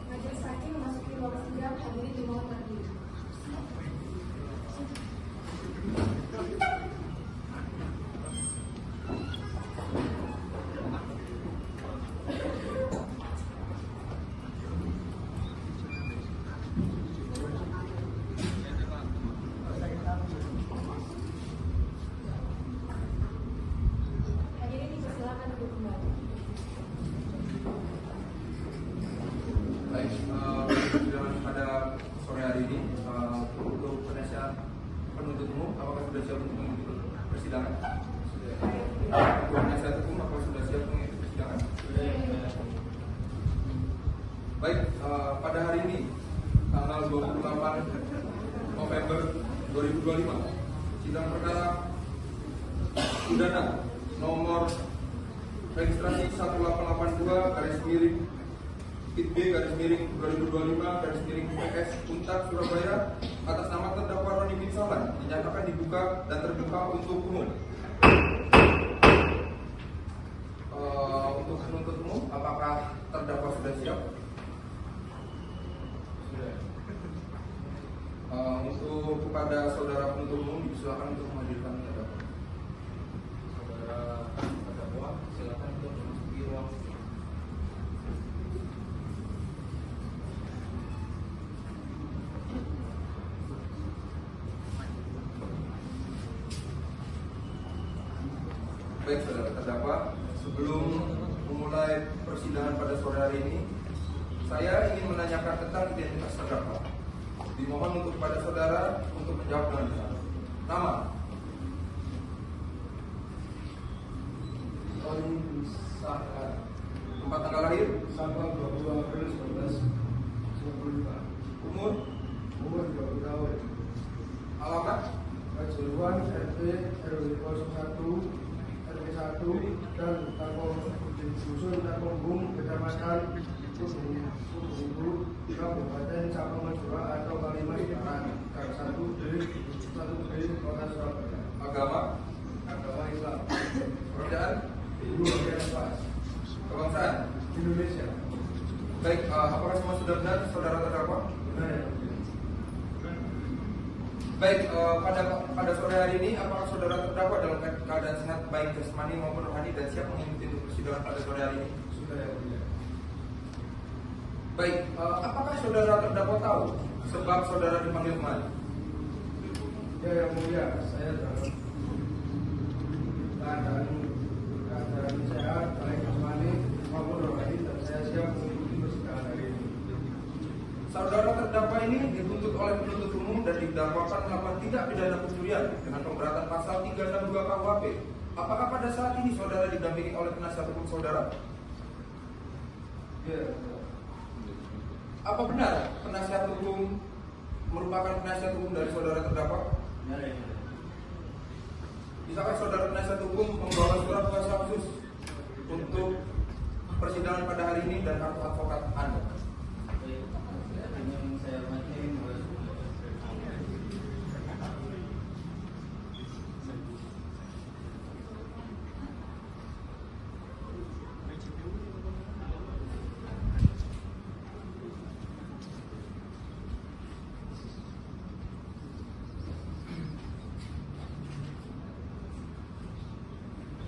Majelis Hakim memasuki ruang sidang, hadirin dimohon berdiri. Hadirin dipersilakan duduk kembali. Baik, pada sore hari ini untuk penasihat penuntut umum, apakah sudah siap untuk mengikuti persidangan? Untuk penasihat hukum, apakah sudah siap mengikuti persidangan? Baik, pada hari ini tanggal 28 November 2025, sidang perkara pidana nomor registrasi 1882 garis miring Pit B garis miring 2025 garis miring PS Untar Surabaya atas nama terdakwa Roni bin Sahlan dinyatakan dibuka dan terbuka untuk umum. Untuk penuntut umum, apakah terdakwa sudah siap? Sudah. Untuk kepada saudara penuntut umum silakan untuk menghadirkan terdakwa. Saudara terdakwa silakan untuk memasuki ruang. Baik, saudara terdakwa, sebelum memulai persidangan pada sore hari ini, saya ingin menanyakan tentang identitas terdakwa. Dimohon untuk kepada saudara untuk menjawab dengan benar. Nama? Roni bin Sahlan. Tempat tanggal lahir? Tanggal 22 April 1995. Umur? Umur 20 tahun. Alamat? Pasuruan RT RW 01 RW 1 dan Dusun Takobung, Kecamatan Kubu, Kabupaten Sabang Madura atau Kalimas Selatan, Gang 1D, Kota Surabaya. Agama? Agama Islam. Pekerjaan? Ibu bagian pas. Kebangsaan? Indonesia. Baik, apakah semua sudah benar saudara terdakwa? Benar ya? Baik, pada sore hari ini apakah saudara terdakwa dalam keadaan sehat baik jasmani maupun rohani dan siap mengikuti persidangan pada sore hari ini? Sudah ya, Bu. Baik, apakah saudara terdakwa tahu sebab saudara dipanggil kemari? Ya, yang mulia, saya dalam keadaan sehat, baik jasmani maupun rohani, dan saya siap mengikuti persidangan hari ini. Saudara terdakwa ini dituntut oleh penuntut umum dan didakwakan melakukan tindak pidana pencurian dengan pemberatan pasal 362 KUHP. Apakah pada saat ini saudara didampingi oleh penasihat hukum saudara? Ya, Apa benar penasihat hukum merupakan penasihat hukum dari saudara terdakwa? ya. Bisakah saudara penasihat hukum membawa surat kuasa khusus untuk persidangan pada hari ini dan kartu advokat Anda? Yang saya hormati,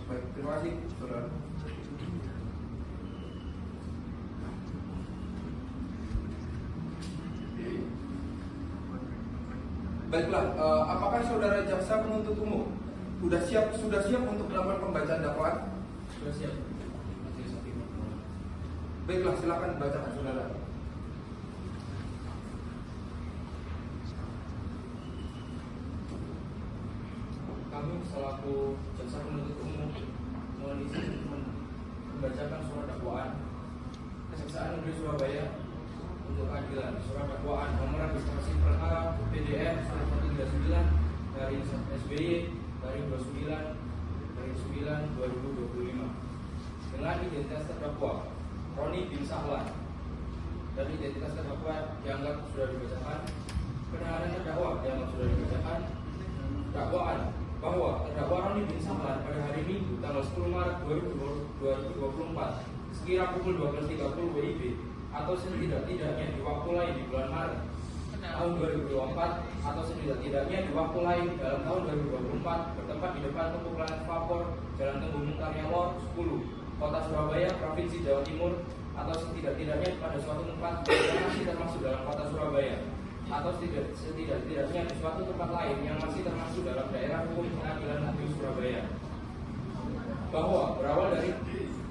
Baik, terima kasih saudara. Baiklah, apakah saudara jaksa penuntut umum sudah siap untuk melakukan pembacaan dakwaan? sudah siap. Baiklah, silakan bacakan saudara. Kami selaku jaksa penuntut umum mohon izin membacakan surat dakwaan Kejaksaan Negeri Surabaya untuk keadilan. Surat dakwaan nomor registrasi perkara PDR 139 dari SBY dari 29/9/2025 dengan identitas terdakwa Roni bin Sahlan dan identitas terdakwa dianggap sudah dibacakan. Penahanan terdakwa dianggap sudah dibacakan. Dakwaan bahwa terdakwa Roni bin Sahlan pada hari Minggu tanggal 10 Maret 2024 sekira pukul 12.30 WIB atau setidak-tidaknya di waktu lain di bulan Maret tahun 2024 atau setidak-tidaknya di waktu lain dalam tahun 2024 bertempat di depan toko Planet Vapor, Jalan Tembung Karya Lor 10, Kota Surabaya, Provinsi Jawa Timur, atau setidak-tidaknya pada suatu tempat yang masih termasuk dalam Kota Surabaya, atau setidak-tidaknya di suatu tempat lain yang masih termasuk dalam daerah hukum pengadilan negeri Surabaya. Bahwa berawal dari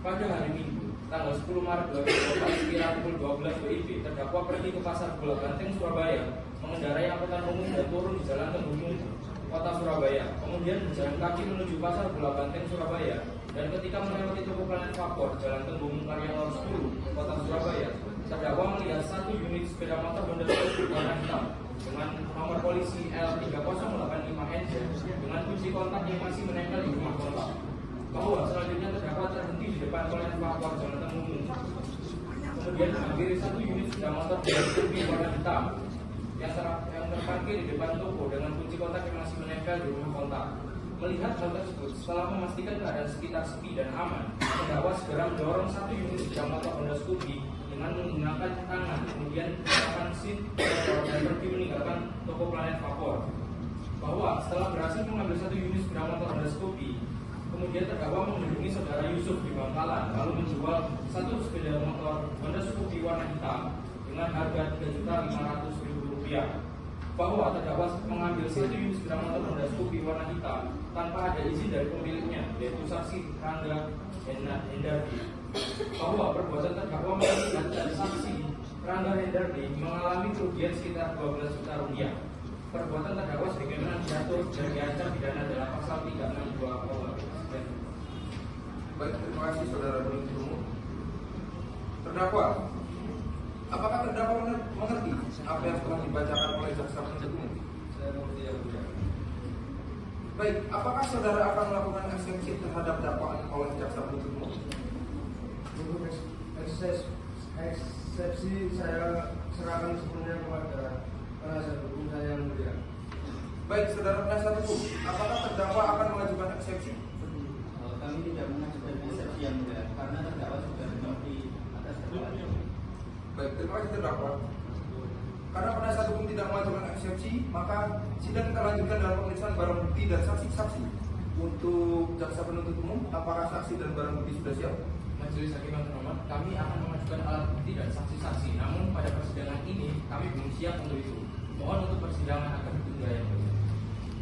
pada hari Minggu tanggal 10 Maret 2024 sekira pukul 12 WIB terdakwa pergi ke Pasar Bola Banteng Surabaya mengendarai angkutan umum dan turun di Jalan Tembung Kota Surabaya, kemudian berjalan kaki menuju Pasar Bola Banteng Surabaya, dan ketika melewati toko Planet Vapor Jalan Tembung Karya Lor 10 Kota Surabaya, terdakwa melihat satu unit sepeda motor Honda Civic warna hitam dengan nomor polisi L3085NZ dengan kunci kontak yang masih menempel di rumah kontak. Bahwa selanjutnya terdakwa terhenti di depan Planet Vapor Jalan Tembung, kemudian menghampiri satu unit sepeda motor Honda Civic warna hitam yang terparkir di depan toko dengan kunci kontak yang masih menempel di rumah kontak. Melihat hal tersebut, setelah memastikan keadaan sekitar sepi dan aman, terdakwa segera mendorong satu unit sepeda motor Honda Scoopy dengan menggunakan tangan, kemudian menggunakan seat dan pergi meninggalkan toko Planet Vapor. Bahwa setelah berhasil mengambil satu unit sepeda motor Honda Scoopy, kemudian terdakwa menghubungi saudara Yusuf di Bangkalan lalu menjual satu sepeda motor Honda Scoopy warna hitam dengan harga Rp3.500.000. Bahwa terdakwa mengambil satu unit sepeda motor Honda Scoopy warna hitam tanpa ada izin dari pemiliknya, yaitu saksi Rangga Hendardi. Bahwa perbuatan terdakwa mengakibatkan saksi Rangga Hendardi mengalami kerugian sekitar Rp12 juta. Perbuatan terdakwa sebagaimana diatur dan diancam pidana dalam pasal 362 KUHP. Baik, terima kasih saudara penuntut umum. Terdakwa, apakah terdakwa mengerti apa yang telah dibacakan oleh jaksa penuntut umum? Saya mengerti yang mulia. Baik, apakah saudara akan melakukan eksepsi terhadap dakwaan oleh jaksa penuntut umum? Untuk eksepsi saya serahkan sepenuhnya kepada penasihat hukum saya yang mulia. Baik, saudara penasihat hukum, apakah terdakwa akan mengajukan eksepsi? Kami tidak mengajukan eksepsi yang mulia karena terdakwa sudah mengerti atas dakwaan. Baik, terima kasih terdakwa. Karena penasihat hukum tidak mengajukan eksepsi, maka sidang kita lanjutkan dalam pemeriksaan barang bukti dan saksi-saksi. Untuk jaksa penuntut umum, apakah saksi dan barang bukti sudah siap? Majelis Hakim yang terhormat, kami akan mengajukan alat bukti dan saksi-saksi. Namun pada persidangan ini kami belum siap untuk itu. Mohon untuk persidangan akan ditunda yang mulia.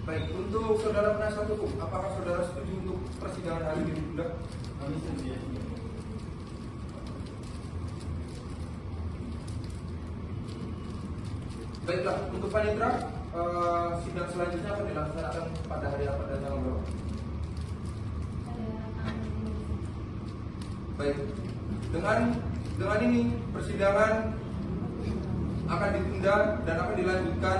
Baik, untuk saudara penasihat hukum, apakah saudara setuju untuk persidangan hari ini ditunda? Kami setuju. Baiklah, untuk panitera, sidang selanjutnya akan dilaksanakan pada hari apa dan tanggal berapa? Baik, dengan ini persidangan akan ditunda dan akan dilanjutkan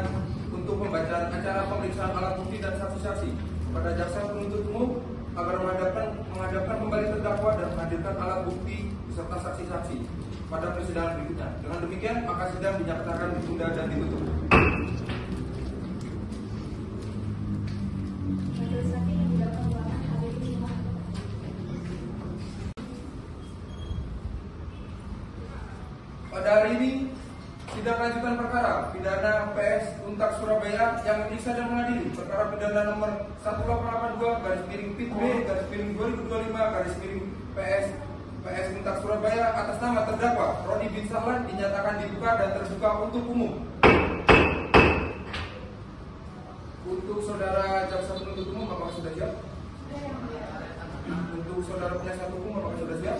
untuk pembacaan acara pemeriksaan alat bukti dan saksi-saksi pada jaksa penuntut umum agar menghadapkan kembali terdakwa dan menghadirkan alat bukti beserta saksi-saksi pada persidangan berikutnya. Dengan demikian, maka sidang dinyatakan ditunda dan ditutup. Majelis Hakim yang tidak mengulangan hadirin semua. Pada hari ini, sidang lanjutan perkara pidana PS Untak Surabaya yang memeriksa dan mengadili perkara pidana nomor 1882/Pit-B/2025/PS Untak Surabaya atas nama terdakwa Roni bin Sahlan dinyatakan dibuka dan terbuka untuk umum. Untuk saudara jaksa penuntut umum, apakah sudah siap? Untuk saudara penasihat hukum, apakah sudah siap?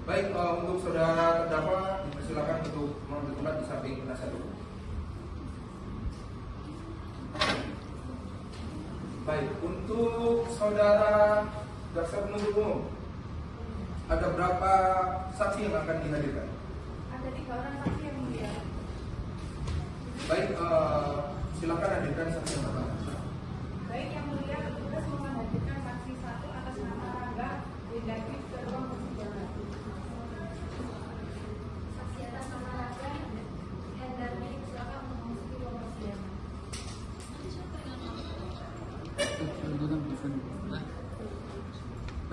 Baik, untuk saudara terdakwa dipersilakan untuk mengambil tempat di samping penasihat hukum. Baik, untuk saudara jaksa penuntut umum, ada berapa saksi yang akan dihadirkan? Ada 3 orang saksi yang mulia. Baik, silakan hadirkan saksi yang pertama. Baik, yang mulia, petugas menghadirkan saksi 1 atas nama Rangga Hendardi ke ruang persidangan. Saksi atas nama Rangga Hendardi, silakan memasuki ruang persidangan.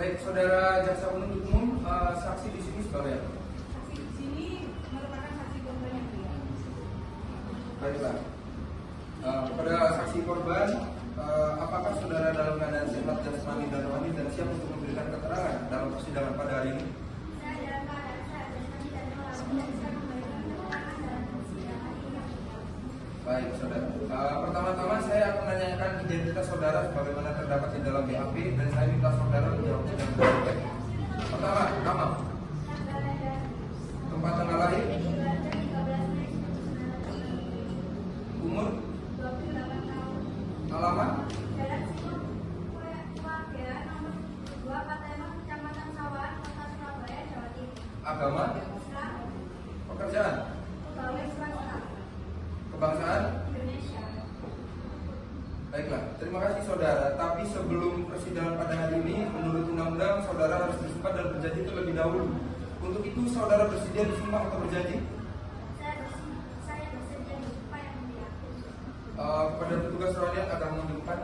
Baik, saudara jaksa penuntut umum, Baiklah. Kepada saksi korban, apakah saudara dalam keadaan sehat jasmani dan rohani dan siap untuk memberikan keterangan dalam persidangan pada hari ini? Saya dalam keadaan sehat jasmani dan rohani dan siap memberikan keterangan dalam persidangan ini. Baik, saudara. Pertama-tama saya akan menanyakan identitas saudara sebagaimana terdapat di dalam BAP dan saya minta saudara menjawabnya dengan baik. Pertama, nama, tempat tanggal lahir, umur, 28 tahun. alamat, Jalan Sibuk, Keluarga nomor 2 Patemon, Kecamatan Sawahan, Kota Surabaya, Jawa Timur. agama, Islam, pekerjaan, pegawai swasta, kebangsaan. Indonesia. Baiklah, terima kasih saudara. Tapi sebelum persidangan pada hari ini, menurut undang-undang saudara harus bersumpah dan berjanji terlebih dahulu. Untuk itu saudara bersedia bersumpah atau berjanji? Saya bersedia bersumpah yang mulia. Kepada petugas rohanian agar menunjukkan.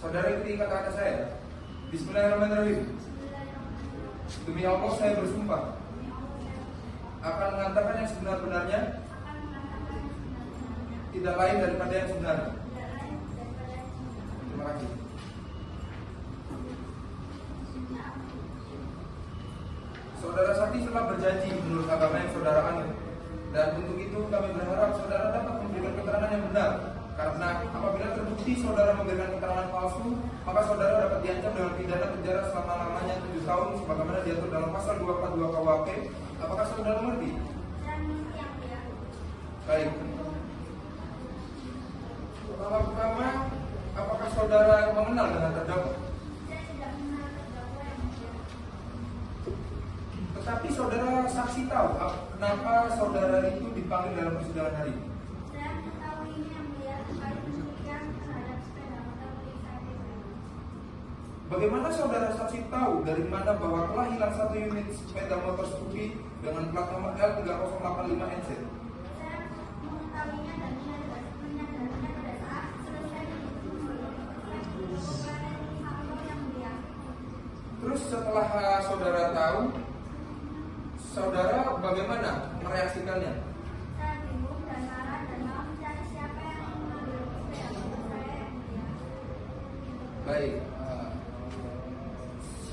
Saudara ikuti kata-kata saya. Bismillahirrahmanirrahim. Demi Allah saya bersumpah akan mengatakan yang sebenar-benarnya, tidak lain daripada yang sebenarnya. Terima kasih. Saudara Sakti telah berjanji menurut agama yang saudara anut, dan untuk itu kami berharap saudara dapat memberikan keterangan yang benar. Karena apabila terbukti saudara memberikan keterangan palsu, maka saudara dapat diancam dengan pidana penjara selama-lamanya 7 tahun sebagaimana diatur dalam pasal 242 KUHP. Apakah saudara mengerti? Saya mengerti yang mulia. Baik. Pertama, apakah saudara mengenal dengan terdakwa? Saya tidak mengenal terdakwa yang mulia. Tetapi saudara saksi tahu kenapa saudara itu dipanggil dalam persidangan hari ini? Saya mengetahuinya yang mulia terkait pencurian terhadap sepeda motor milik saya pribadi. Bagaimana saudara saksi tahu dari mana bahwa telah hilang 1 unit sepeda motor Scoopy dengan plat nomor L3085NZ? Saya mengetahuinya dan menyadarinya pada saat selesai yang mulia. Terus setelah saudara tahu, saudara bagaimana mereaksikannya? Saya bingung dan marah dan mau mencari siapa yang mengambil sepeda motor saya yang mulia. Baik.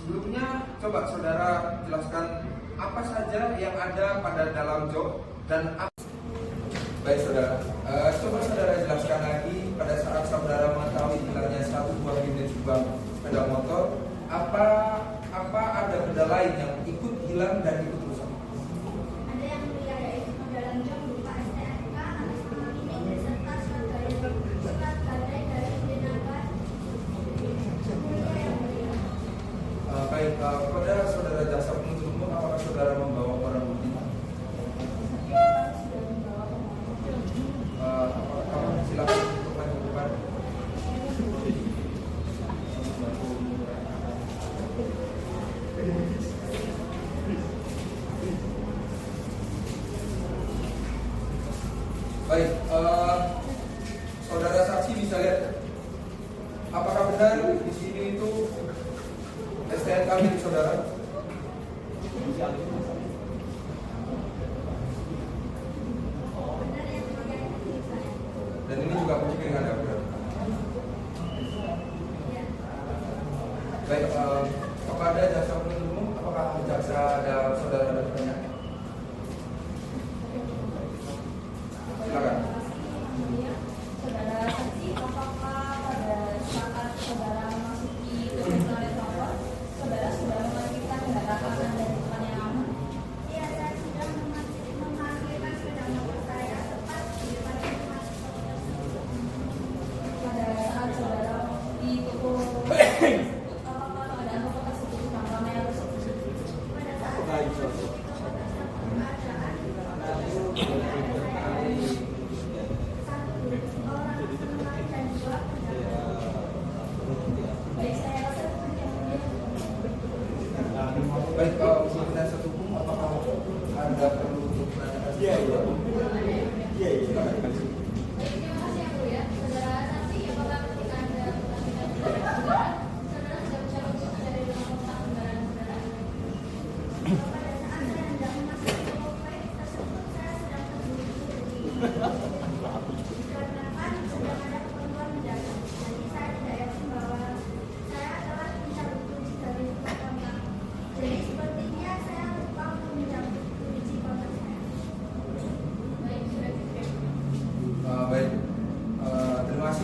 Sebelumnya coba saudara jelaskan apa saja yang ada pada dalam jok dan apa. Baik saudara, coba saudara jelaskan lagi pada saat saudara mengetahui hilangnya 1 buah unit sepeda motor, apa ada benda lain yang ikut hilang dan ikut rusak? Ada yang mulia yaitu modelan jok berupa STNK, atas nama milik beserta surat gadai dari Jenaga mulia yang mulia. Baik, kepada saudara jaksa penuntut umum, apakah saudara membawa barang bukti? Silakan untuk maju ke depan. Baik, saudara saksi bisa lihat apakah benar di sini itu STNK milik saudara? Dan ini juga bukti dengan Anda benar. Baik, kepada jaksa penuntut umum, apakah jaksa ada saudara ada pertanyaan? Silakan. Saudara saksi, apakah pada saat saudara memasuki gedung Planet Tower, saudara sudah memarkirkan kendaraan Anda di depan yang aman? Iya, saya sudah memarkirkan sepeda motor saya tepat di depan pintu masuk toko tersebut. Pada saat saudara di toko tersebut, apakah keadaan toko tersebut sedang ramai atau sepi? Pada saat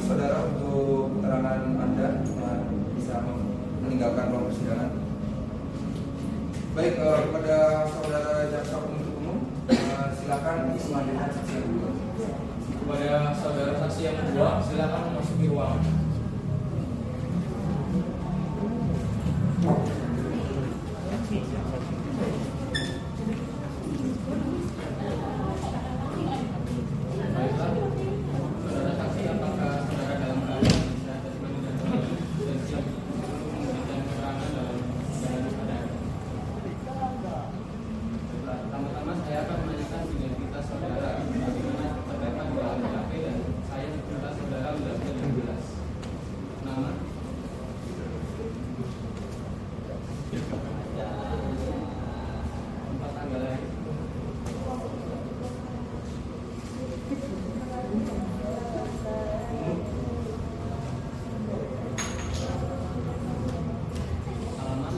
saudara untuk keterangan Anda bisa meninggalkan ruang persidangan. Baik, kepada saudara jaksa penuntut umum, silakan menghadirkan saksi yang kedua. Kepada saudara saksi yang kedua, silakan memasuki ruangan. Baiklah, saudara saksi, apakah saudara dalam keadaan sehat dan siap untuk memberikan keterangan dalam keadaan? Pertama-tama saya akan menanyakan identitas saudara, bagaimana terdapat di dalam BAP, dan saya minta saudara menjelaskan yang jelas. Nama, tempat tanggal lahir, umur, alamat,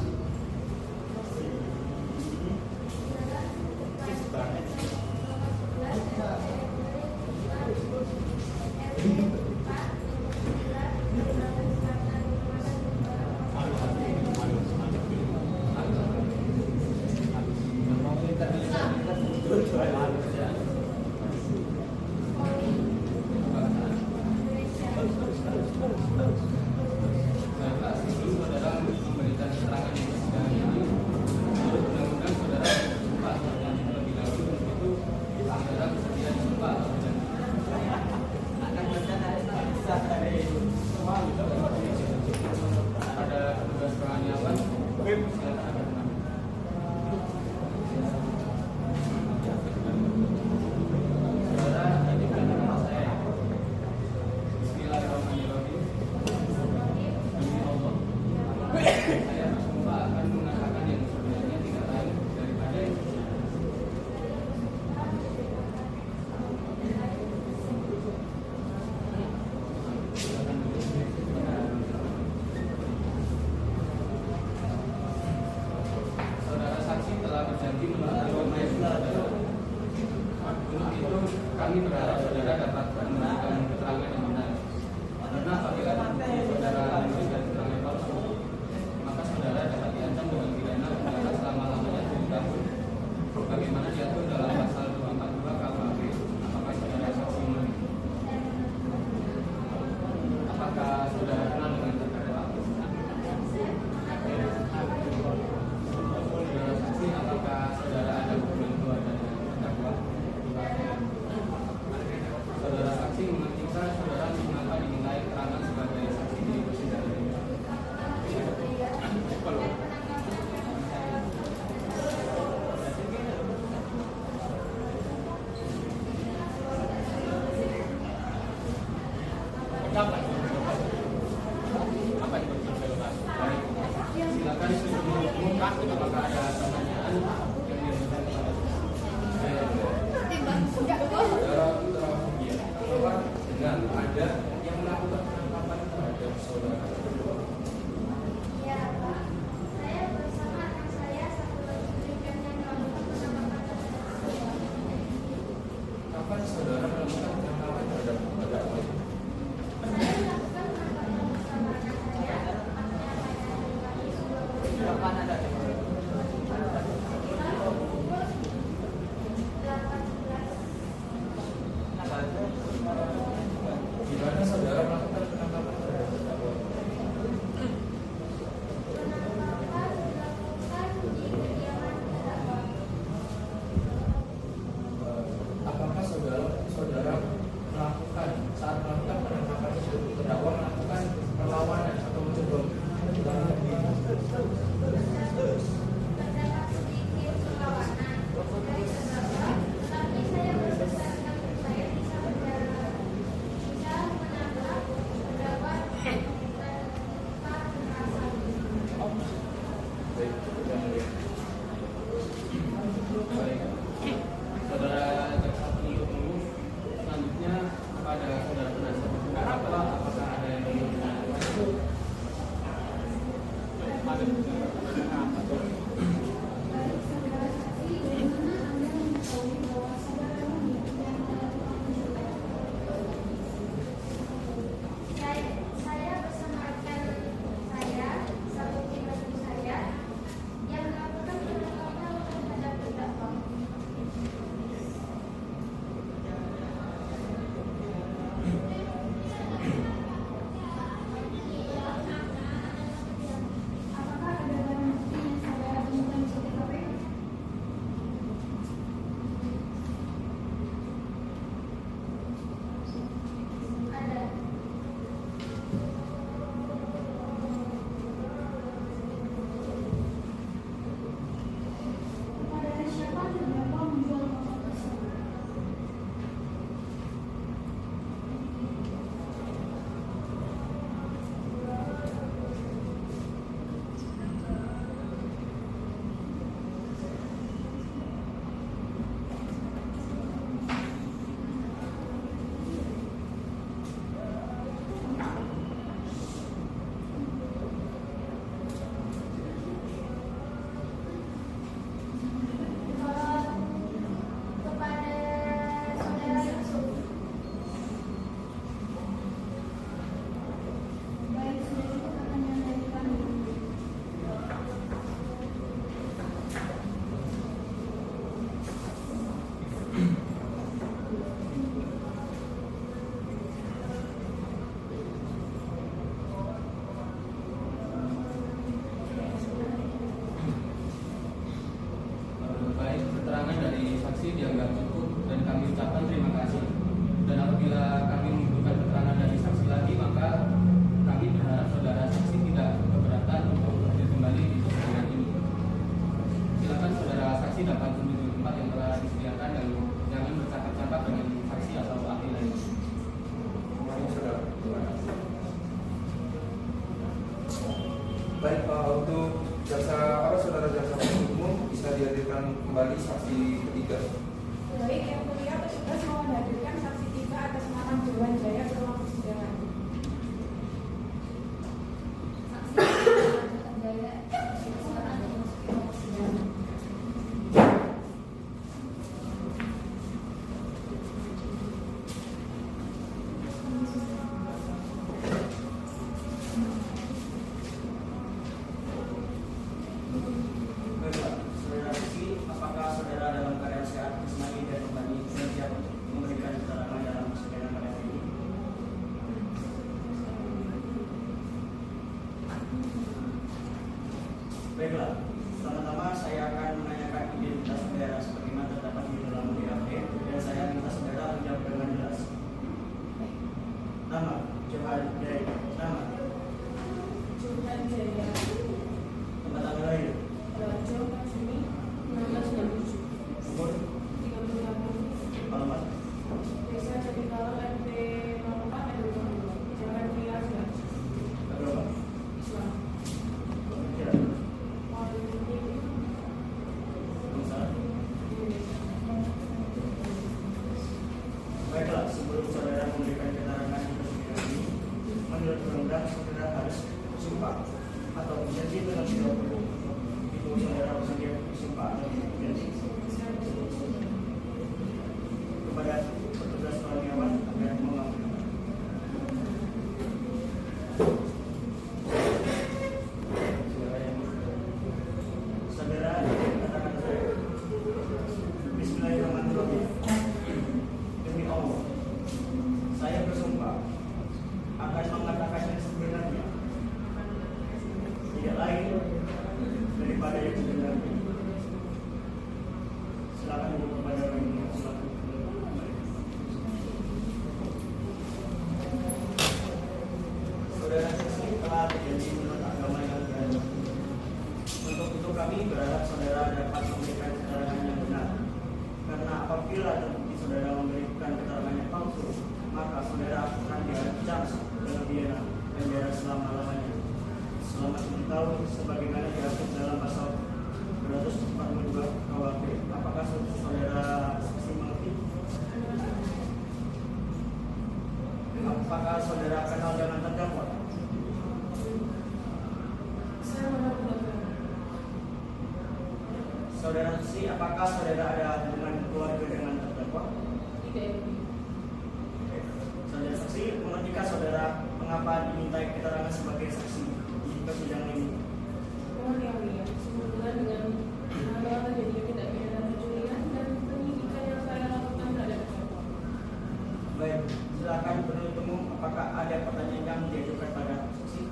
Baiklah, sebelum saudara memberikan keterangan di persidangan ini, menurut undang-undang saudara bersumpah terlebih dahulu, untuk itu saudara bersedia disumpah atau tidak? Pada petugas penganiayaan, silakan ada nama. Saudara titipkan nama saya. Bismillahirrahmanirrahim. Demi Allah, saya bersumpah akan mengatakan yang sebenarnya tidak lain daripada yang saudara saksi telah berjanji memenuhi janji saudara. Untuk itu kami berharap saudara dapat memberikan keterangan yang benar. Karena apabila saudara memberikan keterangan palsu, maka saudara dapat diancam dengan pidana penjara selama-lamanya 7 tahun. Bagaimana diatur dalam pasal 242 KUHP? Apakah saudara saksi mengerti? Apakah saudara kenal dengan terdakwa? Saudara saksi, apakah saudara ada hubungan keluarga dengan terdakwa? Saudara saksi mengajukan saudara mengapa dinilai keterangan sebagai saksi di persidangan ini? Apa itu? Baik. Silakan sebelum umumkan apakah ada pertanyaan yang diajukan kepada saudara Putra Fobia. Apakah dengan ada yang melakukan penangkapan terhadap saudara? Ya, Pak. Saya bersama anak saya satu lagi berikan yang melakukan penangkapan terhadap saya. Kapan saudara melakukan penangkapan terhadap terdakwa? Saya melakukan penangkapan bersama anak saya, tepatnya pada hari Kamis 20. Baik, yang mulia petugas mau menghadirkan saksi 3 atas nama Dewan Jaya ke ruang persidangan. Saksi Jaya, silakan dimasuki ruang persidangan. Baiklah, saudara saksi, apakah saudara dalam keadaan sehat, jasmani dan rohani siap memberikan keterangan dalam persidangan pada hari ini? Baiklah, pertama-tama saya akan menanyakan identitas saudara sebagaimana terdapat di dalam BAP dan saya minta saudara menjawab dengan jelas. Nama, Johan Jaya, nama, Johan Jaya, tempat tanggal lahir, Rajo, Juni, 1997, umur, 36 tahun, alamat, Desa Jatikalar, RT 04 RW 2, Jalan Villa Silas, agama, Islam, pemikiran, Politik, bangsa. Indonesia. Baiklah, sebelum saudara memberikan keterangan di persidangan ini, menurut undang-undang saudara harus bersumpah atau berjanji dengan segala hukum. Itu saudara bersedia bersumpah atau berjanji kepada petugas karyawan agar mengamankan. Saudara katakan saya. Bismillahirrahmanirrahim. Demi Allah, saya bersumpah akan mengatakan yang sebenarnya, tidak lain daripada yang sebenarnya. Silakan ibu kepada orang ini. Saudara saksi telah berjanji menurut agama yang beragama. Untuk itu kami berharap saudara dapat memberikan keterangan yang benar. Karena apabila terbukti saudara memberikan keterangan yang palsu, maka saudara akan diancam dengan pidana penjara selama-lamanya selama 10 tahun sebagaimana diatur dalam pasal 242 KUHP. Apakah saudara saksi mengerti? Apakah saudara kenal dengan terdakwa? Saya benar-benar Saudara saksi, apakah saudara ada hubungan keluarga dengan terdakwa? tidak Saudara saksi, mengertikah saudara mengapa dimintai keterangan sebagai saksi di persidangan ini? mohon yang mulia sehubungan dengan pengambilan terjadinya tindak pidana pencurian dan penyidikan yang saya lakukan terhadap terdakwa. Baik, silakan penuntut umum. Apakah ada pertanyaan yang diajukan pada saksi?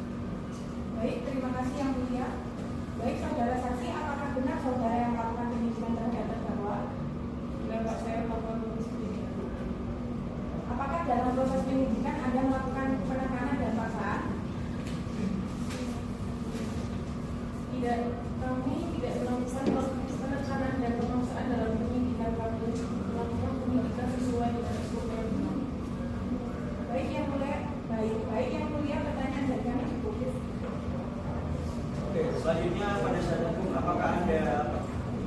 Baik, terima kasih yang mulia. Baik, saudara saksi, apakah benar saudara yang melakukan penyidikan terhadap terdakwa? Benar, Pak, saya melakukan penyidikan. Apakah dalam proses penyidikan Anda melakukan penekanan dan paksaan? Tidak, kami tidak melakukan penekanan dan pemaksaan dalam penyidikan. Kami melakukan penyidikan sesuai dengan SOP yang benar. Baik yang mulia, pertanyaan dari kami cukup. Oke, selanjutnya pada saat hukum, apakah ada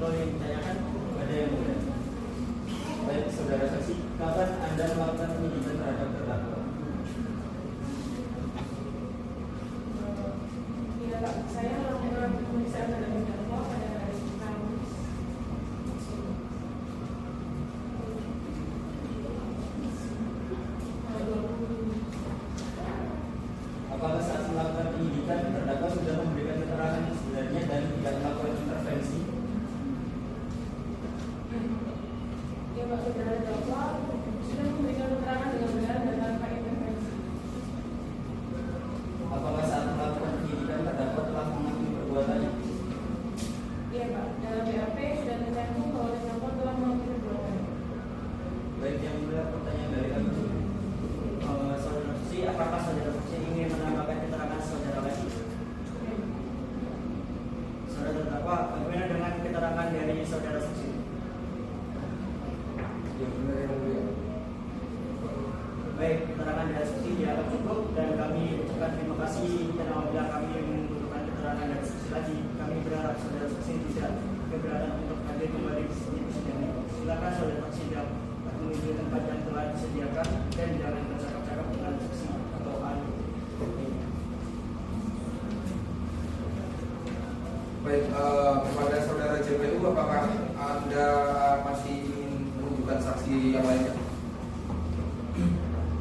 yang ditanyakan pada yang mulia? Baik, saudara saksi, kapan Anda melakukan penyidikan terhadap terdakwa? Iya, Pak, saya melakukan pemeriksaan terhadap terdakwa pada hari Kamis. Apakah saat melakukan penyidikan terdakwa sudah memberikan keterangan yang sebenarnya dan tidak melakukan intervensi? Ya, Pak, saudara terdakwa sudah memberikan keterangan dengan benar dan tanpa intervensi. Apakah saat melakukan penyidikan terdakwa telah mengakui perbuatannya? Iya, Pak, dalam BAP sudah tercantum bahwa terdakwa telah melakukan perbuatan. Baik, yang mulia, pertanyaan dari kami. Saudara saksi, apakah saudara saksi ingin menambahkan keterangan saudara lagi? Saudara terdakwa, bagaimana dengan keterangan dari saudara saksi? Yang benar yang mulia. Baik, keterangan dari saksi dianggap cukup dan kami ucapkan terima kasih. Dan apabila kami membutuhkan keterangan dari saksi lagi, kami berharap saudara saksi tidak keberatan untuk hadir kembali di persidangan ini. Baik, kepada saudara JPU, apakah Anda masih ingin menunjukkan saksi yang lainnya?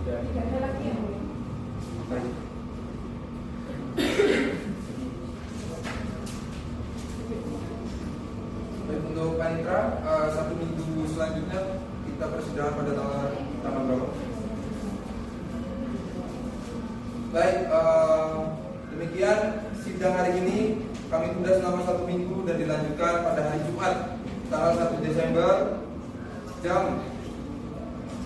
Tidak ada lagi yang mulia. Baik. Baik, untuk panitra, 1 minggu selanjutnya kita persidangan pada tanggal berapa? Baik, demikian sidang hari ini kami tunda selama 1 minggu dan dilanjutkan pada hari Jumat tanggal 1 Desember jam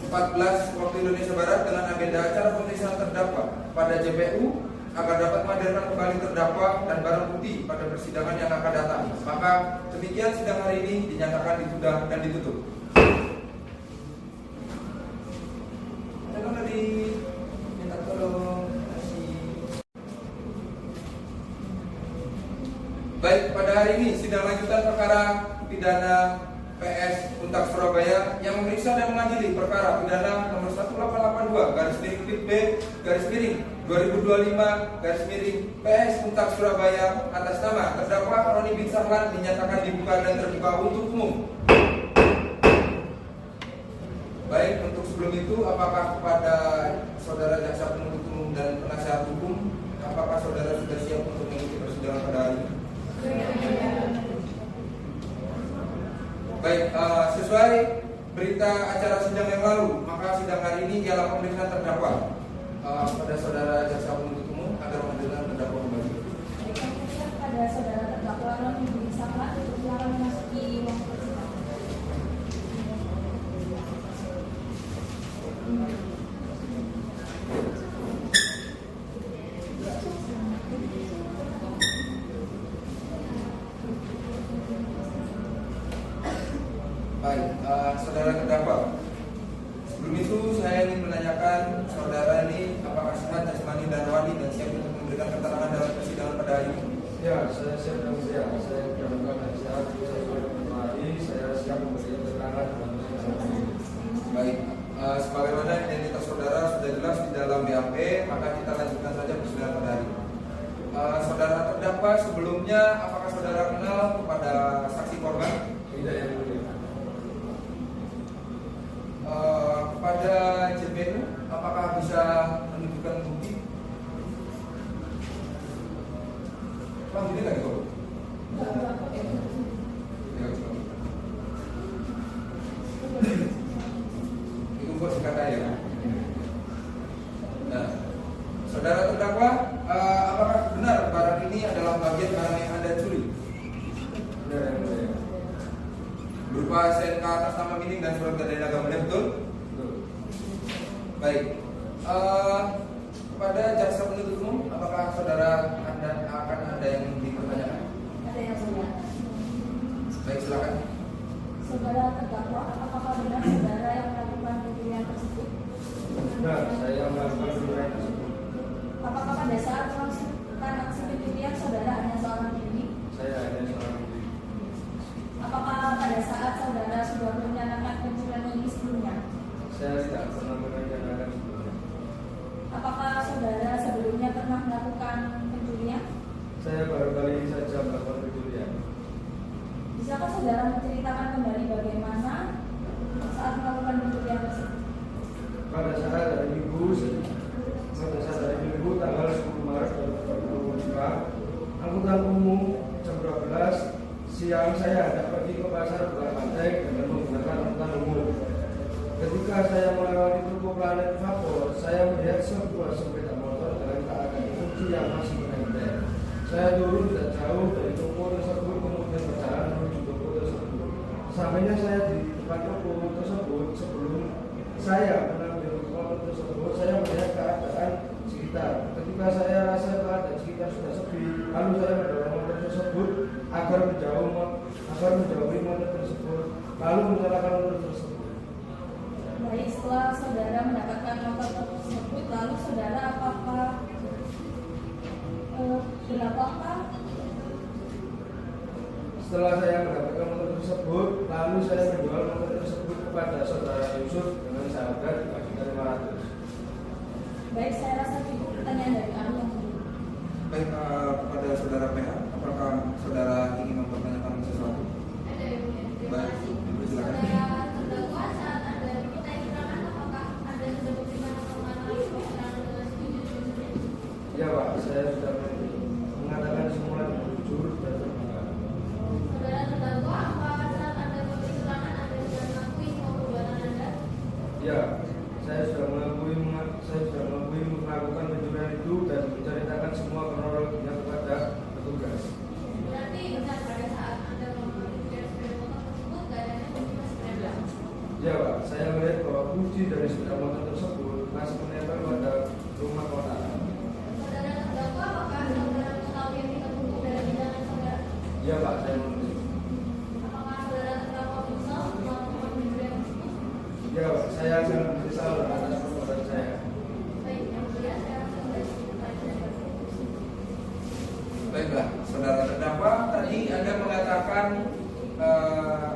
14 waktu Indonesia Barat dengan agenda acara pemeriksaan terdakwa pada JPU agar dapat menghadirkan kembali terdakwa dan barang bukti pada persidangan yang akan datang. Maka demikian sidang hari ini dinyatakan ditunda dan ditutup. Minta tolong. Baik, pada hari ini sidang lanjutan perkara pidana PS Untak Surabaya yang memeriksa dan mengadili perkara pidana nomor 1882 garis miring B garis miring 2025 garis miring PS Untak Surabaya atas nama terdakwa Roni bin Sahlan dinyatakan dibuka dan terbuka untuk umum. Baik, untuk sebelum itu apakah kepada saudara jaksa penuntut umum dan penasihat hukum, apakah saudara sudah siap untuk mengikuti persidangan pada hari ini? Baik, sesuai berita acara sidang yang lalu, maka sidang hari ini ialah pemeriksaan terdakwa. Pada saudara jaksa penuntut umum agar menghadirkan terdakwa kembali. Pada saudara terdakwa Roni bin Sahlan untuk silakan memasuki ruang persidangan. Baik, saudara terdakwa. Sebelum itu saya ingin menanyakan saudara ini apakah sehat jasmani dan rohani dan siap untuk memberikan keterangan dalam persidangan pada hari ini? Ya, saya siap dan siap. Saya dalam keadaan sehat, saya sudah kembali, saya siap memberikan keterangan dalam persidangan ini. Baik, sebagaimana identitas saudara sudah jelas di dalam BAP, maka kita lanjutkan saja persidangan pada hari ini. Saudara terdakwa sebelumnya, apakah saudara kenal kepada saksi korban? Tidak yang mulia. Kepada JPU, apakah bisa menunjukkan bukti? Bang, ini nggak gitu? Itu buat kata ya. Nah, saudara terdakwa, apakah benar barang ini adalah bagian barang yang Anda curi? Benar yang mulia. Berupa SNK atas nama mining dan surat gadai agama, betul? Betul. Baik. Kepada jaksa penuntut umum, apakah saudara akan ada yang dipertanyakan? Ada yang mulia. Baik, silakan. Saudara terdakwa, apakah benar saudara yang melakukan pencurian tersebut? Benar, saya melakukan pencurian tersebut. Apakah pada saat melakukan aksi pencurian saudara hanya seorang diri? Saya hanya seorang diri. Apakah pada saat saudara sudah merencanakan pencurian ini sebelumnya? Saya tidak pernah merencanakan sebelumnya. Apakah saudara sebelumnya pernah melakukan pencurian? Saya baru kali ini saja melakukan pencurian. Bisakah saudara menceritakan kembali bagaimana saat melakukan pencurian tersebut? Pada saat hari Minggu tanggal 10 Maret 2023, angkutan umum jam 12 siang saya hendak pergi ke pasar Bulan Pantai dengan menggunakan angkutan umum. Ketika saya melewati toko Planet Vapor, saya melihat sebuah sepeda motor dengan keadaan kunci yang masih menempel. Saya turun tidak jauh dari toko tersebut kemudian berjalan menuju toko tersebut. Sampainya saya di depan toko tersebut, sebelum saya mengambil motor tersebut, saya melihat keadaan sekitar. Ketika saya rasa keadaan sekitar sudah sepi, lalu saya mendorong motor tersebut agar menjauhi motor tersebut, lalu menyalakan motor tersebut. Baik, setelah saudara mendapatkan motor tersebut, lalu saudara apakah berapa? Setelah saya mendapatkan motor tersebut, lalu saya menjual motor tersebut kepada saudara Yusuf dengan harga dibagikan 500. Baik, saya rasa cukup pertanyaan dari kami yang mulia. Baik, kepada saudara PH, apakah saudara ingin Ya Pak, saya sudah mengatakan semua dengan jujur dan terbuka. Saudara terdakwa, apakah saat Anda memberi keterangan Anda sudah mengakui semua perbuatan Anda? Ya, saya sudah mengakui melakukan pencurian itu dan menceritakan semua kronologinya kepada petugas. Berarti benar pada saat Anda mengambil sepeda motor tersebut keadaannya bersifat sepeda. Ya Pak, saya melihat bahwa kunci dari sepeda motor tersebut masih menempel pada rumah kontrakan. Saudara terdakwa, apakah saudara mengetahui yang ditentukan dari bidangan saudara? Ya Pak, saya mengerti. Apakah saudara terdakwa menyesal melakukan pencurian tersebut? Ya Pak, saya sangat menyesal atas perbuatan saya. Baik, yang mulia, saya rasa sudah cukup baik. Baiklah, saudara terdakwa, tadi Anda mengatakan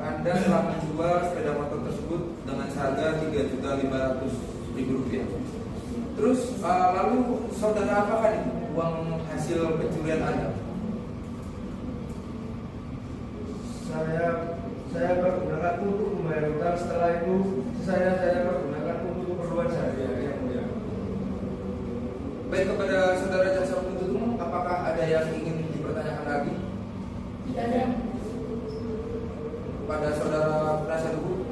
Anda telah menjual sepeda motor tersebut dengan seharga Rp3.500.000. Terus lalu saudara apakan itu uang hasil pencurian Anda? Saya pergunakan untuk membayar utang. Setelah itu saya pergunakan untuk keperluan sehari-hari yang mulia. Baik, kepada saudara jaksa penuntut umum, apakah ada yang ingin dipertanyakan lagi? Tidak ada. Pada saudara penasihat hukum?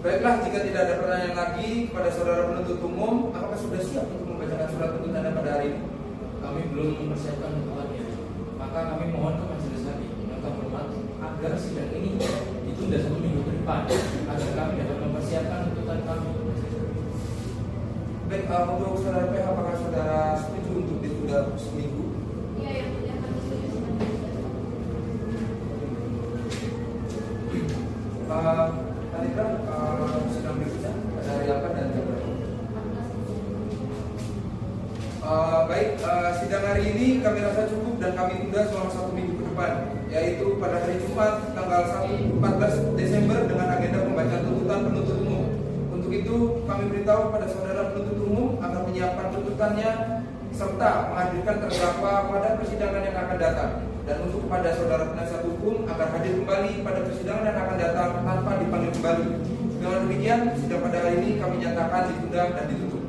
Baiklah, jika tidak ada pertanyaan lagi kepada saudara penuntut umum, apakah sudah siap untuk membacakan surat tuntutan Anda pada hari ini? Kami belum mempersiapkan tuntutannya, maka kami mohon ke majelis hakim yang terhormat agar sidang ini ditunda 1 minggu ke depan agar kami dapat mempersiapkan tuntutan kami. Baik, untuk saudara PH, apakah saudara setuju untuk ditunda seminggu? Iya, yang mulia, kami setuju dengan itu. Kalitra, sidang berikutnya pada hari apa dan jam berapa? Baik, sidang hari ini kami rasa cukup dan kami tunda selama 1 minggu ke depan, yaitu pada hari Jumat tanggal 14 Desember dengan agenda pembacaan tuntutan penuntut umum. Untuk itu kami beritahu pada saudara penuntut umum agar menyiapkan tuntutannya serta menghadirkan terdakwa pada persidangan yang akan datang. Dan untuk kepada saudara penasihat hukum agar hadir kembali pada persidangan yang akan datang tanpa dipanggil kembali. Dengan demikian, sidang pada hari ini kami nyatakan ditunda dan ditutup.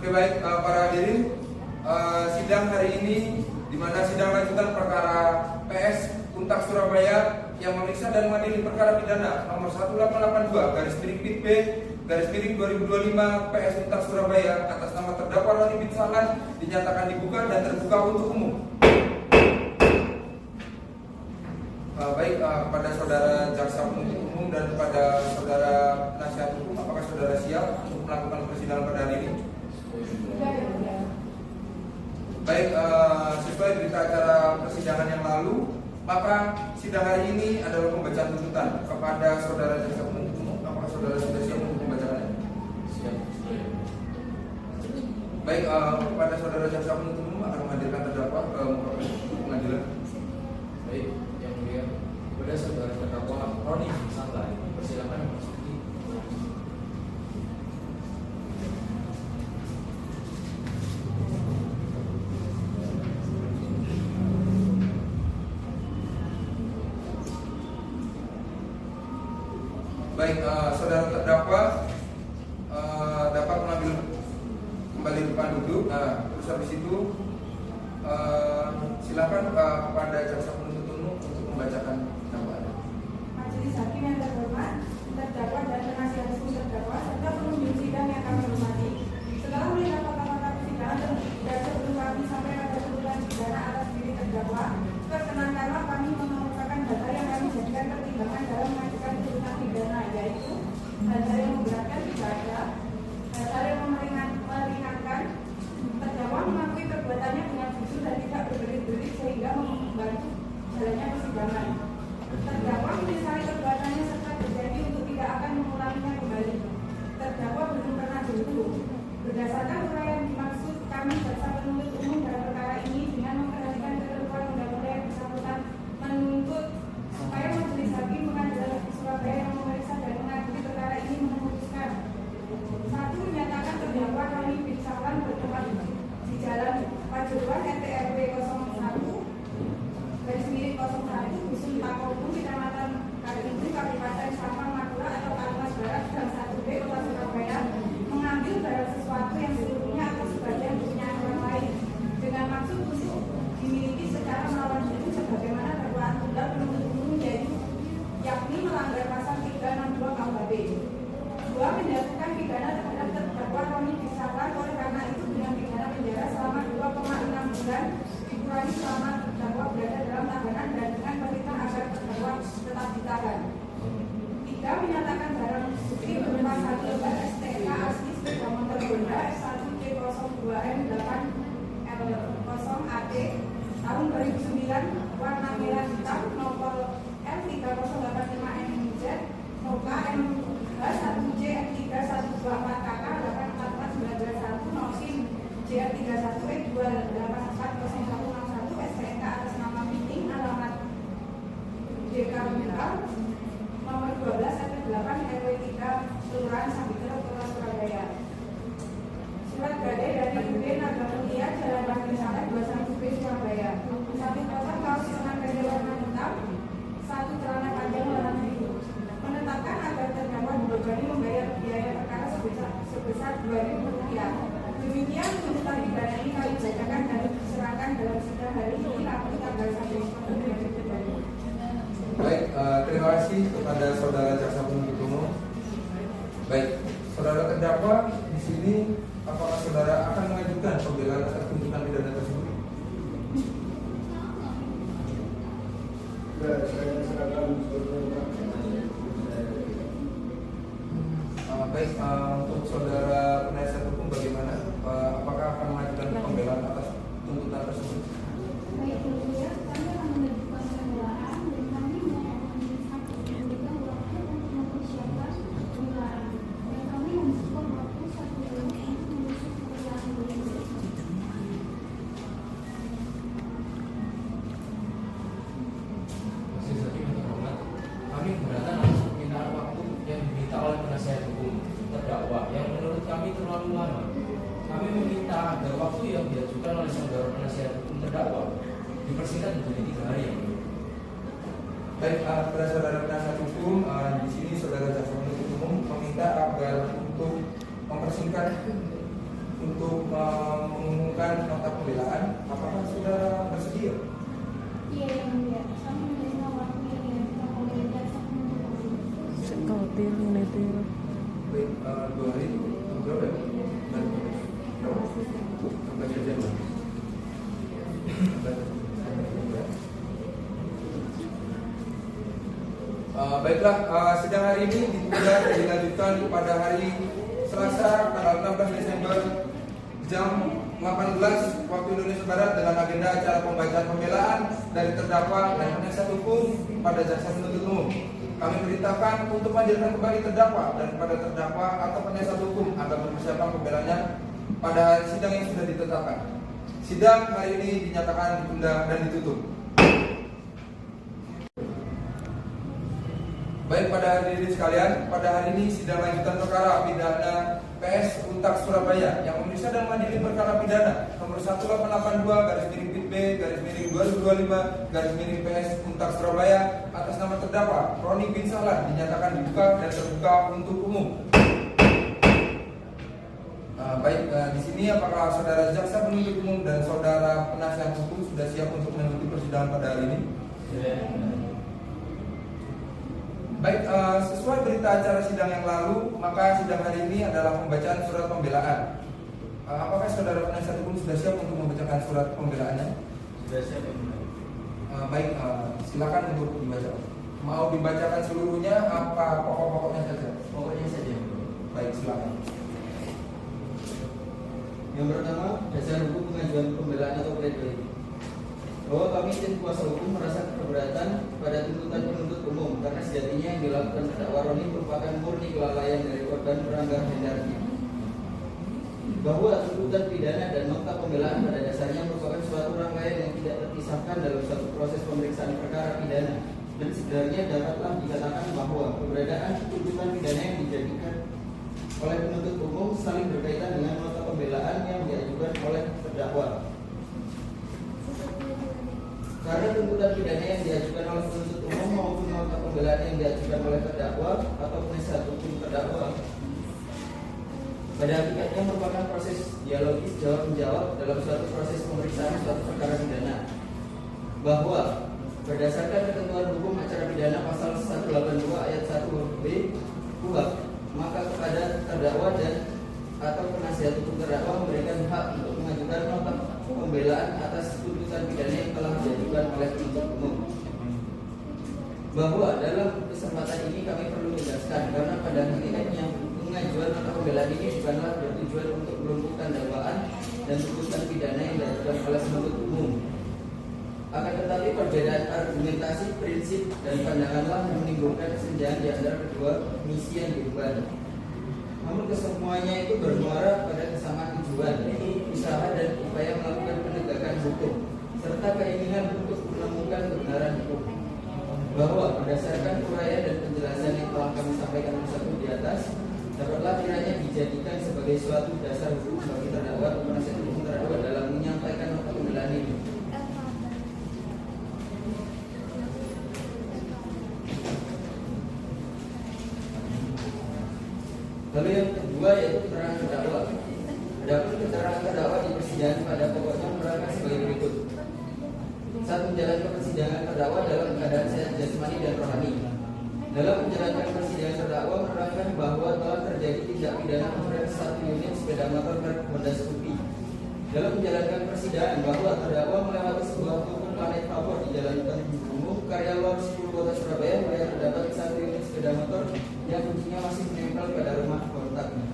Oke, baik, para hadirin, sidang hari ini di mana sidang lanjutan perkara PS Untak Surabaya yang memeriksa dan mengadili perkara pidana nomor 1882/B/2025 PS Untak Surabaya atas nama terdakwa Roni bin Salman dinyatakan dibuka dan terbuka untuk umum. Baik, kepada saudara jaksa penuntut umum dan kepada saudara penasihat hukum, apakah saudara siap untuk melakukan persidangan pada hari ini? Tidak, yang mulia. Baik, sesuai berita acara persidangan yang lalu, maka sidang hari ini adalah pembacaan tuntutan kepada saudara jaksa penuntut umum. Apakah saudara sudah siap untuk membacakannya? Siap. Baik, kepada saudara jaksa penuntut umum akan menghadirkan terdakwa ke muka pengadilan. Baik, yang mulia, kepada saudara terdakwa Roni bin Salman, persilakan memasuki. Baik, saudara terdakwa dapat mengambil kembali depan duduk. Terus habis itu silakan kepada jaksa penuntut umum untuk membacakan dakwaan. Majelis hakim yang terhormat, terdakwa dan penasihat hukum terdakwa serta pengunjung sidang yang kami hormati. Setelah melihat fakta-fakta persidangan dan sebelum kami sampai pada tuntutan pidana atas diri terdakwa, perkenankanlah kami mengemukakan data yang kami jadikan pertimbangan dalam mengajukan tuntutan pidana, yaitu hal-hal yang memberatkan tidak ada, hal-hal yang meringankan. Terdakwa mengakui perbuatannya dengan jujur dan tidak berbelit-belit sehingga membantu jalannya persidangan. Terdakwa menyesali perbuatannya serta berjanji untuk tidak akan mengulanginya kembali. Terdakwa belum pernah dihukum. Berdasarkan uraian dimaksud kami jaksa penuntut umum dalam perkara ini dengan memperhatikan ketentuan undang-undang yang bersangkutan menuntut supaya majelis hakim pengadilan negeri Surabaya yang memeriksa dan mengadili perkara ini memutuskan: 1. Menyatakan terdakwa Roni bin Salman bertempat di Jalan Pasuruan RT/RW 01 Dusun Takobu 2M8L0AT tahun 2009 warna merah hitam nomor L3085MZ Noka MH1J M31244KK 84491 Nosim JR31E 2840161 STNK atas nama Piting alamat DK Mineral nomor 12 RT8 RW3 Kelurahan Sambitero Kota Surabaya. Surat gadai dari UB Naga Mulia Jalan Bangkit Saleh 21B Surabaya. 1 kotak kaos lengan pendek warna hitam, 1 celana panjang warna biru. Menetapkan agar terdakwa dibebani membayar biaya perkara sebesar Rp2.000. Demikian tuntutan pidana ini kami bacakan dan diserahkan dalam sidang hari ini Rabu tanggal 1 Oktober 2020. Baik, terima kasih kepada saudara jaksa penuntut umum. Baik, saudara terdakwa di sini, apakah saudara akan mengajukan pembelaan atas tuntutan pidana tersebut? Ya, saya serahkan Baik, untuk saudara penasihat hukum bagaimana? Apakah akan mengajukan pembelaan atas tuntutan tersebut? Baik, ya, kami akan mengajukan pembelaan dan kami memohon satu juga waktu untuk mempersiapkan pembelaan. Dan kami membutuhkan waktu 1 bulan untuk mengusut pembelaan ini. Majelis Hakim yang terhormat, kami keberatan atas permintaan waktu yang diminta oleh penasihat hukum terdakwa yang menurut kami terlalu lama. Kami meminta agar waktu yang diajukan oleh saudara penasihat hukum terdakwa dipersingkat menjadi 3 hari yang mulia. Baik, kepada saudara penasihat hukum, di sini saudara jaksa penuntut umum meminta agar untuk mempersingkat untuk mengumumkan nota pembelaan. Apakah saudara bersedia? Iya, yang mulia. Kami menerima waktu yang diajukan oleh jaksa penuntut umum. Baik, 2 hari berapa ya? Baiklah, sidang hari ini ditunda dan dilanjutkan pada hari Selasa tanggal 16 Desember jam 18 waktu Indonesia Barat dengan agenda acara pembacaan pembelaan dari terdakwa dan penasihat hukum pada jaksa penuntut umum. Kami perintahkan untuk menghadirkan kembali terdakwa dan kepada terdakwa atau penasihat hukum agar mempersiapkan pembelaannya pada hari sidang yang sudah ditetapkan. Sidang hari ini dinyatakan ditunda dan ditutup. Baik, pada hadirin sekalian, pada hari ini sidang lanjutan perkara pidana PS Untak Surabaya yang memeriksa dan mengadili perkara pidana nomor 1882/2025/PS Untak Surabaya atas nama terdakwa Roni bin Sahlan dinyatakan dibuka dan terbuka untuk umum. Baik, di sini apakah saudara jaksa penuntut umum dan saudara penasihat hukum sudah siap untuk mengikuti persidangan pada hari ini? Baik, sesuai berita acara sidang yang lalu, maka sidang hari ini adalah pembacaan surat pembelaan. Apakah saudara penasihat hukum sudah siap untuk membacakan surat pembelaannya? Sudah siap, Yang Mulia. Baik, silakan untuk dibaca. Mau dibacakan seluruhnya apa pokok-pokoknya saja? Pokoknya saja. Baik, silakan. Yang pertama, dasar hukum pengajuan pembelaan atau pledoi. Bahwa kami tim kuasa hukum merasa keberatan pada tuntutan penuntut umum karena sejatinya yang dilakukan terdakwa Roni merupakan murni kelalaian dari korban pelanggar HAM. Bahwa tuntutan pidana dan nota pembelaan pada dasarnya merupakan suatu rangkaian yang tidak terpisahkan dalam suatu proses pemeriksaan perkara pidana, dan sebenarnya dapatlah dikatakan bahwa keberadaan tuntutan pidana yang dijadikan oleh penuntut umum saling berkaitan dengan nota pembelaan yang diajukan oleh terdakwa. Karena tuntutan pidana yang diajukan oleh penuntut umum maupun nota pembelaan yang diajukan oleh terdakwa atau penasihat hukum terdakwa pada hakikatnya merupakan proses dialogis jawab menjawab dalam suatu proses pemeriksaan suatu perkara pidana. Bahwa berdasarkan ketentuan hukum acara pidana pasal 182 ayat 1 B KUHP, maka kepada terdakwa dan atau penasihat hukum terdakwa memberikan hak untuk mengajukan nota pembelaan atas tuntutan pidana yang telah diajukan oleh penuntut umum. Bahwa dalam kesempatan ini kami perlu menegaskan karena pada hakikatnya pengajuan nota pembelaan ini bukanlah bertujuan untuk melumpuhkan dakwaan dan tuntutan pidana yang dilakukan oleh penuntut umum. Akan tetapi perbedaan argumentasi, prinsip, dan pandanganlah yang menimbulkan kesenjangan di antara kedua misi yang diemban. Namun kesemuanya itu bermuara pada kesamaan tujuan, yaitu usaha dan upaya melakukan penegakan hukum, serta keinginan untuk menemukan kebenaran hukum. Bahwa berdasarkan uraian dan penjelasan yang telah kami sampaikan bersatu di atas, dapatlah kiranya dijadikan sebagai suatu dasar hukum bagi terdakwa atau penasihat hukum terdakwa dalam menyampaikan nota pembelaan ini. Lalu yang kedua yaitu keterangan terdakwa. Adapun keterangan terdakwa di persidangan pada pokoknya menerangkan sebagai berikut. Saat menjalankan persidangan terdakwa dalam keadaan sehat jasmani dan rohani. Dalam menjalankan persidangan terdakwa menerangkan bahwa telah terjadi tindak pidana pencurian 1 unit sepeda motor merek Honda Scoopy. Dalam menjalankan persidangan bahwa terdakwa melewati sebuah toko Planet Favor di Jalan Umum Karya Lor 10 Kota Surabaya yang terdapat 1 unit sepeda motor yang kuncinya masih menempel pada rumah kontaknya.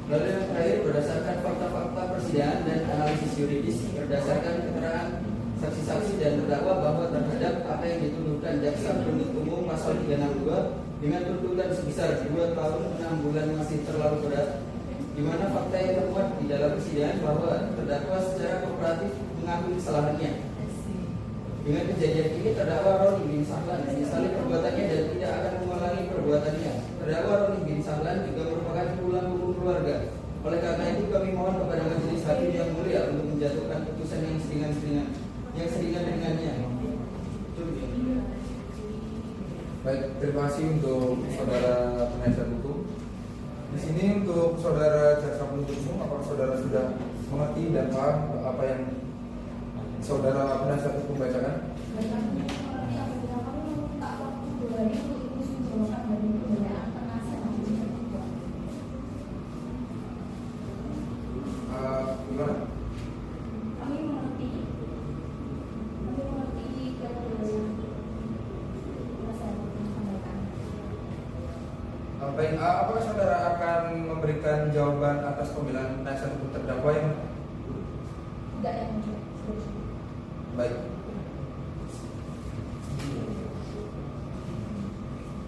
Lalu yang terakhir, berdasarkan fakta-fakta persidangan dan analisis yuridis berdasarkan keterangan saksi-saksi dan terdakwa bahwa terhadap apa yang dituduhkan jaksa penuntut umum pasal 362 dengan tuntutan sebesar 2 tahun 6 bulan masih terlalu berat, di mana fakta yang termuat di dalam persidangan bahwa terdakwa secara kooperatif mengakui kesalahannya. Dengan kejadian ini terdakwa Roni bin Sahlan menyesali perbuatannya dan tidak akan mengulangi perbuatannya. Terdakwa Roni bin Sahlan juga merupakan tulang punggung keluarga. Oleh karena itu kami mohon kepada majelis hakim yang mulia untuk menjatuhkan putusan yang seringan-ringannya. Baik, terima kasih untuk saudara penasihat hukum. Di sini untuk saudara jaksa penuntut umum, apakah saudara sudah mengerti dan paham apa yang saudara penasihat hukum bacakan? Gimana? Kami mengerti Baik, apakah saudara akan memberikan jawaban atas pembelaan penasihat hukum terdakwa yang tidak yang baik?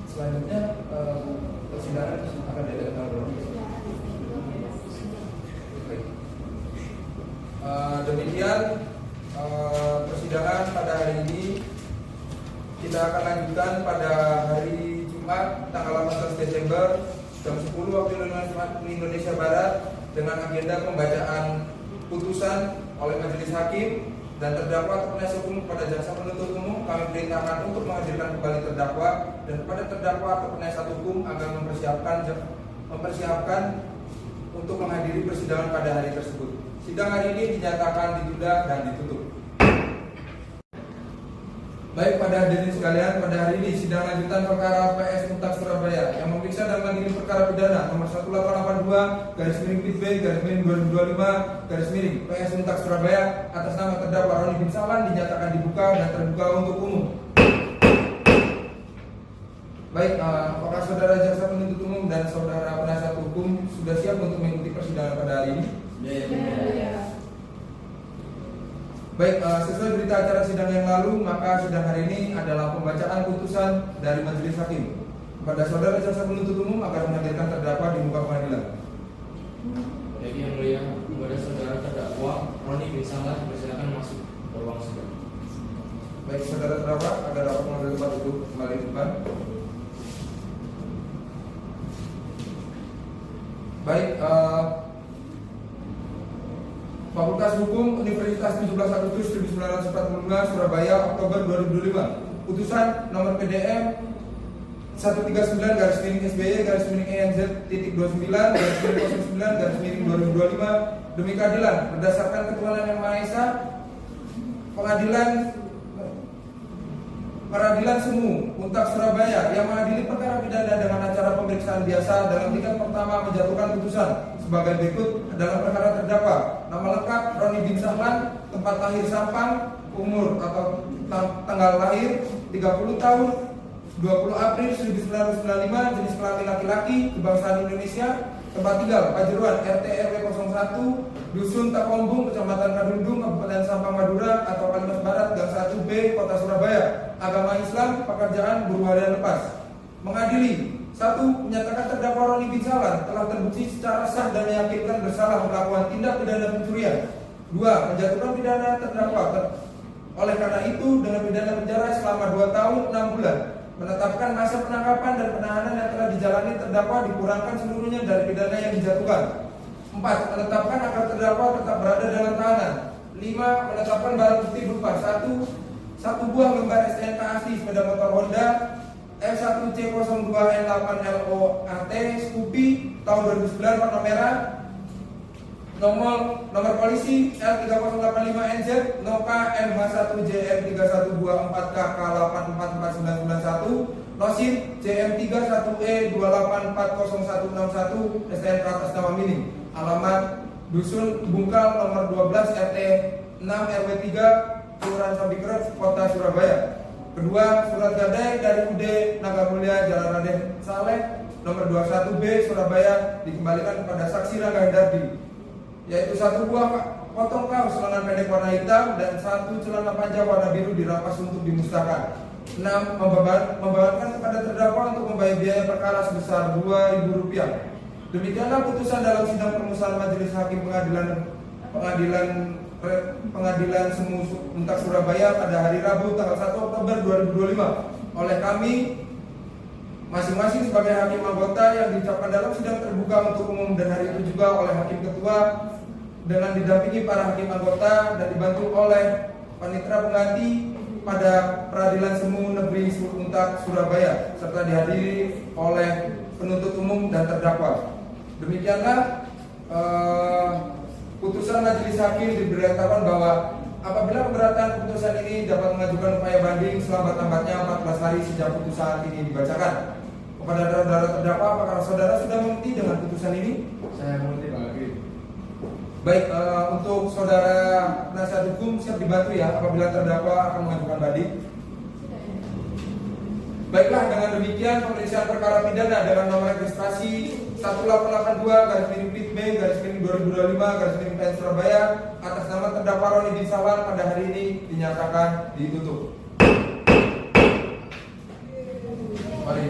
Selanjutnya persidangan akan diadakan oleh baik. Demikian persidangan pada hari ini. Kita akan lanjutkan pada hari Jumat tanggal 18 Desember jam 10 waktu Indonesia Barat dengan agenda pembacaan putusan oleh majelis hakim dan terdakwa atau penasihat hukum kepada jaksa penuntut umum. Kami perintahkan untuk menghadirkan kembali terdakwa dan kepada terdakwa atau penasihat hukum agar mempersiapkan untuk menghadiri persidangan pada hari tersebut. Sidang hari ini dinyatakan ditunda dan ditutup. Baik, pada hadirin sekalian, pada hari ini sidang lanjutan perkara PS Untak Surabaya yang memeriksa dan mengadili perkara pidana nomor 1882/2025/2025 PS Untak Surabaya atas nama terdakwa Roni bin Sahlan dinyatakan dibuka dan terbuka untuk umum. Baik, apakah saudara jaksa penuntut umum dan saudara penasihat hukum sudah siap untuk mengikuti persidangan pada hari ini? Baik, sesuai berita acara sidang yang lalu, maka sidang hari ini adalah pembacaan putusan dari majelis hakim kepada saudara jaksa penuntut umum agar menghadirkan terdakwa di muka pengadilan. Jadi yang mulia, kepada saudara terdakwa Roni bin Sahlan persilakan masuk ke ruang sidang. Baik, saudara terdakwa agar dapat mengambil tempat duduk kembali di depan. Baik, Fakultas Hukum Universitas 17 Agustus 1945 Surabaya Oktober 2025. Putusan nomor PDM 139/SBY-ENZ.29/09/2025 demi keadilan berdasarkan ketuhanan yang Maha Esa, Peradilan Semu Untak Surabaya yang mengadili perkara pidana dengan acara pemeriksaan biasa dalam tingkat pertama menjatuhkan putusan sebagai berikut dalam perkara terdakwa: nama lengkap Roni bin Sahlan, tempat lahir Sampang, umur atau tanggal lahir 30 tahun 20 April 1995, jenis kelamin laki-laki, kebangsaan Indonesia, tempat tinggal Pajeruan, RT RW 01, Dusun Takombung, Kecamatan Kadundung, Kabupaten Sampang Madura atau Kalimantan Barat, Gang 1B, Kota Surabaya. Agama Islam, pekerjaan buruh harian lepas. Mengadili. 1. Menyatakan terdakwa Roni bin Salman telah terbukti secara sah dan meyakinkan bersalah melakukan tindak pidana pencurian. 2. Menjatuhkan pidana terdakwa oleh karena itu dengan pidana penjara selama 2 tahun 6 bulan. Menetapkan masa penangkapan dan penahanan yang telah dijalani terdakwa dikurangkan seluruhnya dari pidana yang dijatuhkan. 4. Menetapkan agar terdakwa tetap berada dalam tahanan. 5. Menetapkan barang bukti berupa 1 buah lembar STNK asli sepeda motor Honda F1C02N8LOAT Scoopy tahun 2009 warna merah, nomor polisi L3085NZ Noka MH1JM3124KK844991 Nosin JM31E2840161 STNK atas nama Mining, alamat Dusun Bungkal nomor 12 RT 6 RW 3 Kelurahan Sabikret, Kota Surabaya. Kedua, surat gadai dari UD Naga Mulia Jalan Raden Saleh nomor 21B Surabaya dikembalikan kepada saksi Rangga Hendardi, yaitu 1 buah potong kaos lengan pendek warna hitam dan 1 celana panjang warna biru dirampas untuk dimusnahkan. 6. Membebankan kepada terdakwa untuk membayar biaya perkara sebesar Rp2.000. Demikianlah putusan dalam sidang permusuhan Majelis Hakim Pengadilan Semu Untak Surabaya pada hari Rabu tanggal 1 Oktober 2025 oleh kami masing-masing sebagai hakim anggota yang diucapkan dalam sidang terbuka untuk umum, dan hari itu juga oleh hakim ketua dengan didampingi para hakim anggota dan dibantu oleh panitera pengganti pada Peradilan Semu Negeri Untak Surabaya serta dihadiri oleh penuntut umum dan terdakwa. Demikianlah putusan Majelis Hakim diberitakan bahwa apabila keberatan putusan ini dapat mengajukan upaya banding selambat-lambatnya 14 hari sejak putusan ini dibacakan. Kepada saudara terdakwa, apakah saudara sudah mengerti dengan putusan ini? Saya mengerti Pak Hakim. Baik, untuk saudara penasihat hukum siap dibantu ya apabila terdakwa akan mengajukan banding. Baiklah, dengan demikian pemeriksaan perkara pidana dengan nomor registrasi 1882-B-2025-PN Surabaya atas nama terdakwa Roni bin Salman pada hari ini dinyatakan ditutup. Mari.